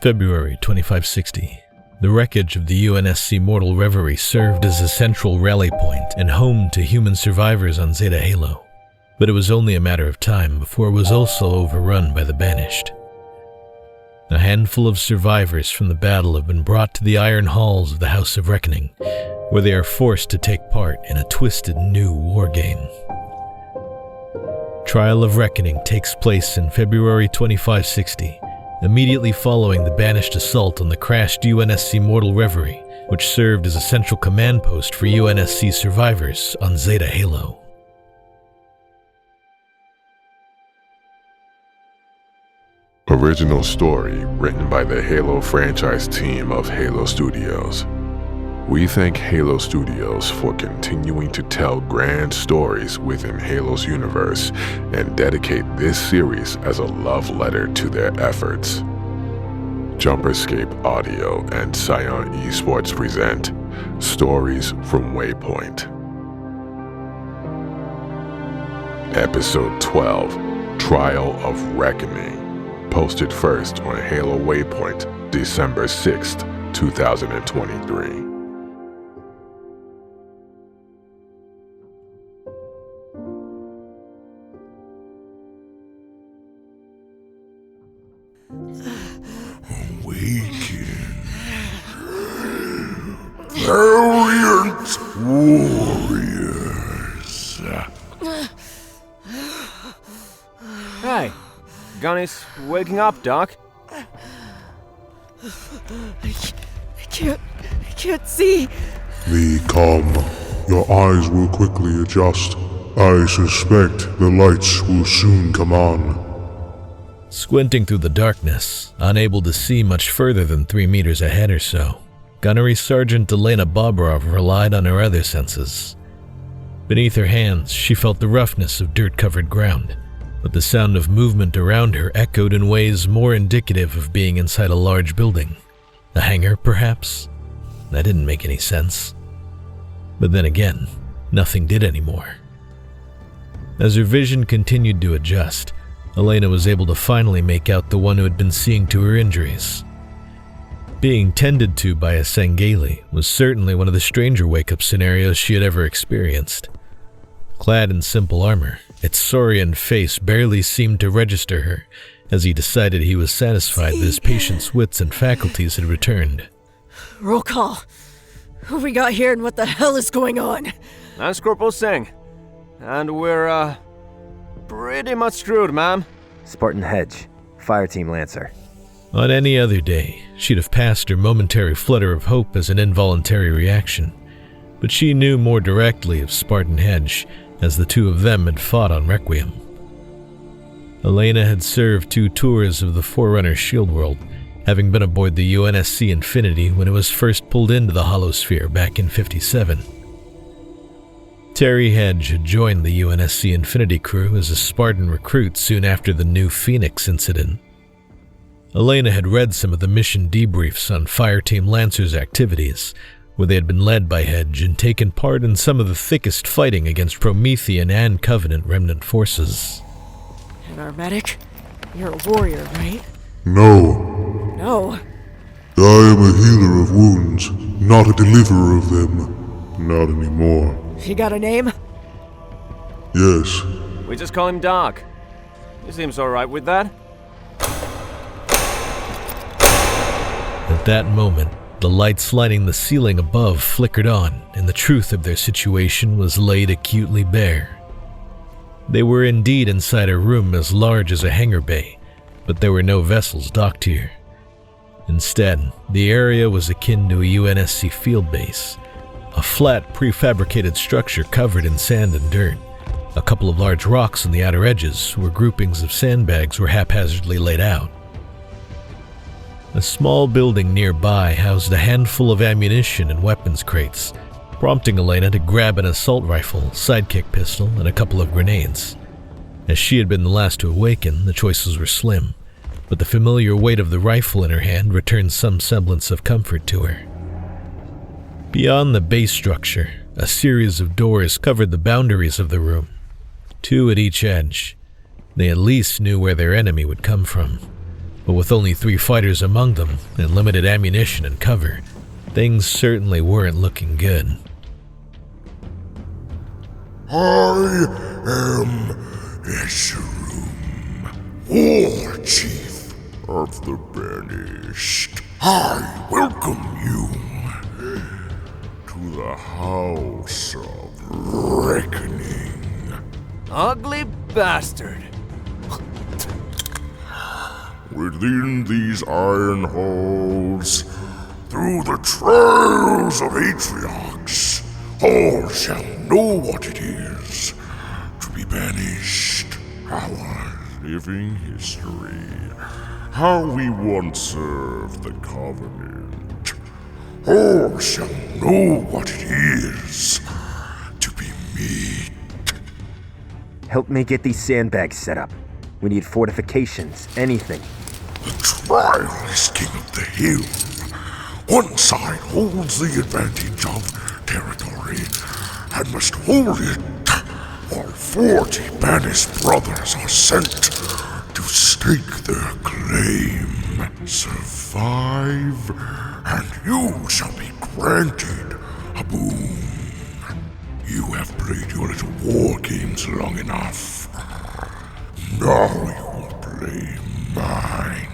February 2560. The wreckage of the UNSC Mortal Reverie served as a central rally point and home to human survivors on Zeta Halo. But it was only a matter of time before it was also overrun by the Banished. A handful of survivors from the battle have been brought to the iron halls of the House of Reckoning, where they are forced to take part in a twisted new war game. Trial of Reckoning takes place in February 2560, immediately following the Banished assault on the crashed UNSC Mortal Reverie, which served as a central command post for UNSC survivors on Zeta Halo. Original story written by the Halo franchise team of Halo Studios. We thank Halo Studios for continuing to tell grand stories within Halo's universe and dedicate this series as a love letter to their efforts. Jumperscape Audio and Scion Esports present Stories from Waypoint. Episode 12, Trial of Reckoning. Posted first on Halo Waypoint, December 6th, 2023. Awaken, valiant warriors. Hey, Gunny's waking up, Doc. I can't see. Be calm. Your eyes will quickly adjust. I suspect the lights will soon come on. Squinting through the darkness, unable to see much further than 3 meters ahead or so, Gunnery Sergeant Elena Bobrov relied on her other senses. Beneath her hands, she felt the roughness of dirt-covered ground, but the sound of movement around her echoed in ways more indicative of being inside a large building. A hangar, perhaps? That didn't make any sense. But then again, nothing did anymore. As her vision continued to adjust, Elena was able to finally make out the one who had been seeing to her injuries. Being tended to by a Sangheili was certainly one of the stranger wake-up scenarios she had ever experienced. Clad in simple armor, its saurian face barely seemed to register her as he decided he was satisfied that his patient's wits and faculties had returned. Roll call. Who we got here and what the hell is going on? That's Corporal Singh. And we're, pretty much screwed, ma'am. Spartan Hedge, Fireteam Lancer. On any other day, she'd have passed her momentary flutter of hope as an involuntary reaction, but she knew more directly of Spartan Hedge, as the two of them had fought on Requiem. Elena had served 2 tours of the Forerunner Shield World, having been aboard the UNSC Infinity when it was first pulled into the holosphere back in '57. Terry Hedge had joined the UNSC Infinity crew as a Spartan recruit soon after the New Phoenix incident. Elena had read some of the mission debriefs on Fireteam Lancer's activities, where they had been led by Hedge and taken part in some of the thickest fighting against Promethean and Covenant remnant forces. And our medic? You're a warrior, right? No. No. I am a healer of wounds, not a deliverer of them. Not anymore. You got a name? Yes. We just call him Doc. He seems alright with that. At that moment, the lights lining the ceiling above flickered on, and the truth of their situation was laid acutely bare. They were indeed inside a room as large as a hangar bay, but there were no vessels docked here. Instead, the area was akin to a UNSC field base, a flat, prefabricated structure covered in sand and dirt. A couple of large rocks on the outer edges, where groupings of sandbags were haphazardly laid out. A small building nearby housed a handful of ammunition and weapons crates, prompting Elena to grab an assault rifle, sidekick pistol, and a couple of grenades. As she had been the last to awaken, the choices were slim, but the familiar weight of the rifle in her hand returned some semblance of comfort to her. Beyond the base structure, a series of doors covered the boundaries of the room, 2 at each edge. They at least knew where their enemy would come from. but with only 3 fighters among them and limited ammunition and cover, things certainly weren't looking good. I am Escharum, War Chief of the Banished. I welcome you to the House of Reckoning. Ugly bastard. Within these iron halls, through the trials of Atriox, all shall know what it is to be banished. Our living history, how we once served the Covenant. All shall know what it is to be meat. Help me get these sandbags set up. We need fortifications, anything. The trial is king of the hill. One side holds the advantage of territory and must hold it, while 40 banished brothers are sent to stake their claim. Survive, and you shall be granted a boon. You have played your little war games long enough. Now you will play mine.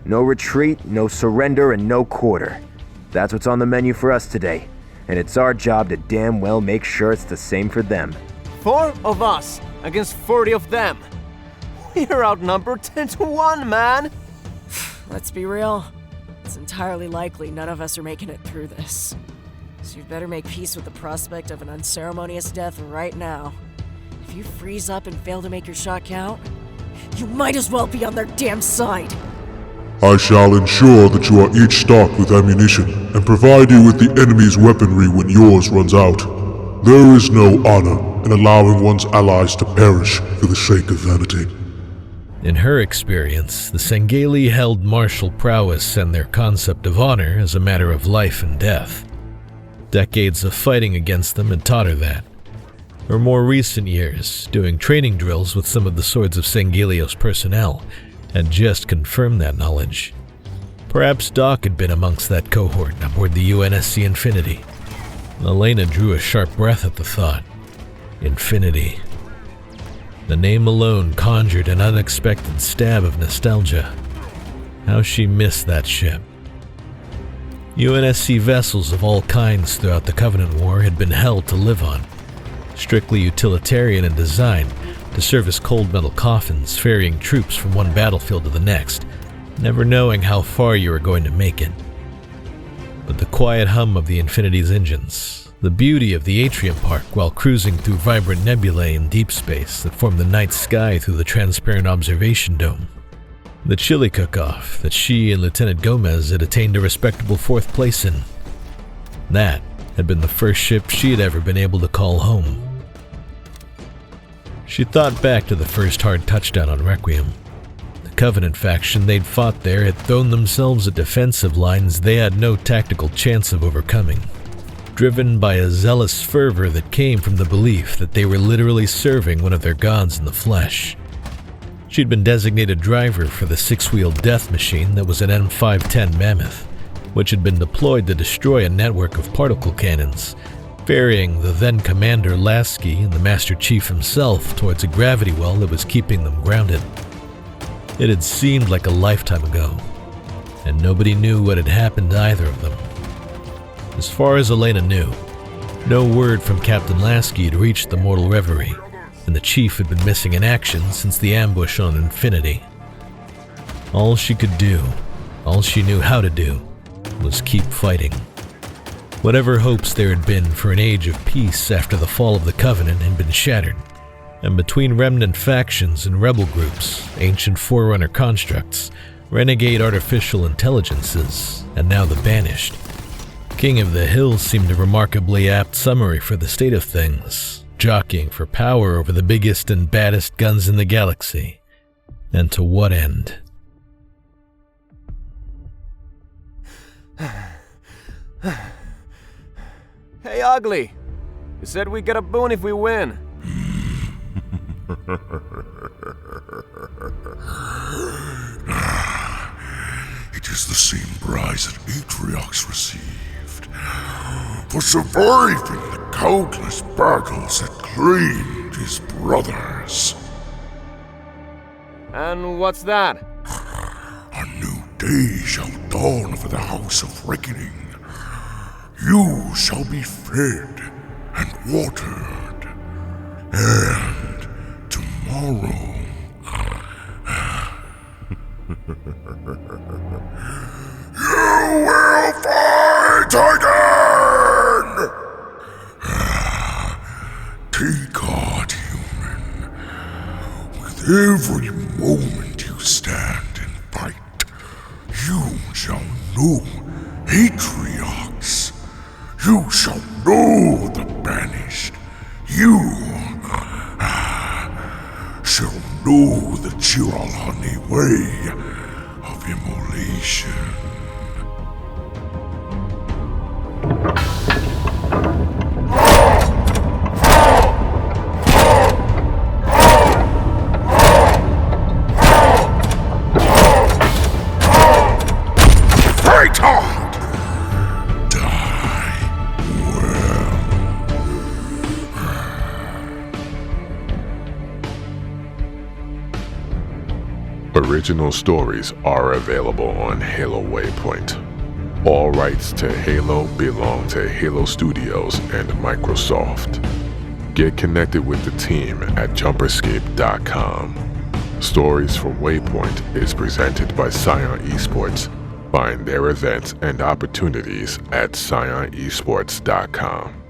No retreat, no surrender, and no quarter. That's what's on the menu for us today. And it's our job to damn well make sure it's the same for them. 4 of us against 40 of them. We're outnumbered 10 to 1, man. Let's be real. It's entirely likely none of us are making it through this. So you'd better make peace with the prospect of an unceremonious death right now. If you freeze up and fail to make your shot count, you might as well be on their damn side. I shall ensure that you are each stocked with ammunition and provide you with the enemy's weaponry when yours runs out. There is no honor in allowing one's allies to perish for the sake of vanity. In her experience, the Sangheili held martial prowess and their concept of honor as a matter of life and death. Decades of fighting against them had taught her that. Her more recent years, doing training drills with some of the Swords of Sangheilios personnel, had just confirmed that knowledge. Perhaps Doc had been amongst that cohort aboard the UNSC Infinity. Elena drew a sharp breath at the thought. Infinity. The name alone conjured an unexpected stab of nostalgia. How she missed that ship. UNSC vessels of all kinds throughout the Covenant War had been hell to live on. Strictly utilitarian in design, to serve as cold metal coffins ferrying troops from one battlefield to the next, never knowing how far you were going to make it. But the quiet hum of the Infinity's engines, the beauty of the Atrium Park while cruising through vibrant nebulae in deep space that formed the night sky through the transparent observation dome, the chili cook-off that she and Lieutenant Gomez had attained a respectable 4th place in, that had been the first ship she had ever been able to call home. She thought back to the first hard touchdown on Requiem. The Covenant faction they'd fought there had thrown themselves at defensive lines they had no tactical chance of overcoming, driven by a zealous fervor that came from the belief that they were literally serving one of their gods in the flesh. She'd been designated driver for the 6-wheeled death machine that was an M510 Mammoth, which had been deployed to destroy a network of particle cannons, ferrying the then Commander Lasky and the Master Chief himself towards a gravity well that was keeping them grounded. It had seemed like a lifetime ago, and nobody knew what had happened to either of them. As far as Elena knew, no word from Captain Lasky had reached the mortal reverie, and the Chief had been missing in action since the ambush on Infinity. All she could do, all she knew how to do, was keep fighting. Whatever hopes there had been for an age of peace after the fall of the Covenant had been shattered, and between remnant factions and rebel groups, ancient Forerunner constructs, renegade artificial intelligences, and now the Banished, King of the Hill seemed a remarkably apt summary for the state of things, jockeying for power over the biggest and baddest guns in the galaxy. And to what end? Hey, Ugly. You said we get a boon if we win. is the same prize that Atriox received for surviving the countless battles that claimed his brothers. And what's that? A new day shall dawn for the House of Reckoning. You shall be fed and watered, and tomorrow you will fight again! Take heart, human. With every moment you stand and fight, you shall know Atriox. You shall know the banished. You shall know the Chiralhani way of immolation. Fight hard! Die well. Original stories are available on Halo Waypoint. All rights to Halo belong to Halo Studios and Microsoft. Get connected with the team at jumperscape.com. Stories from Waypoint is presented by Scion Esports. Find their events and opportunities at scionesports.com.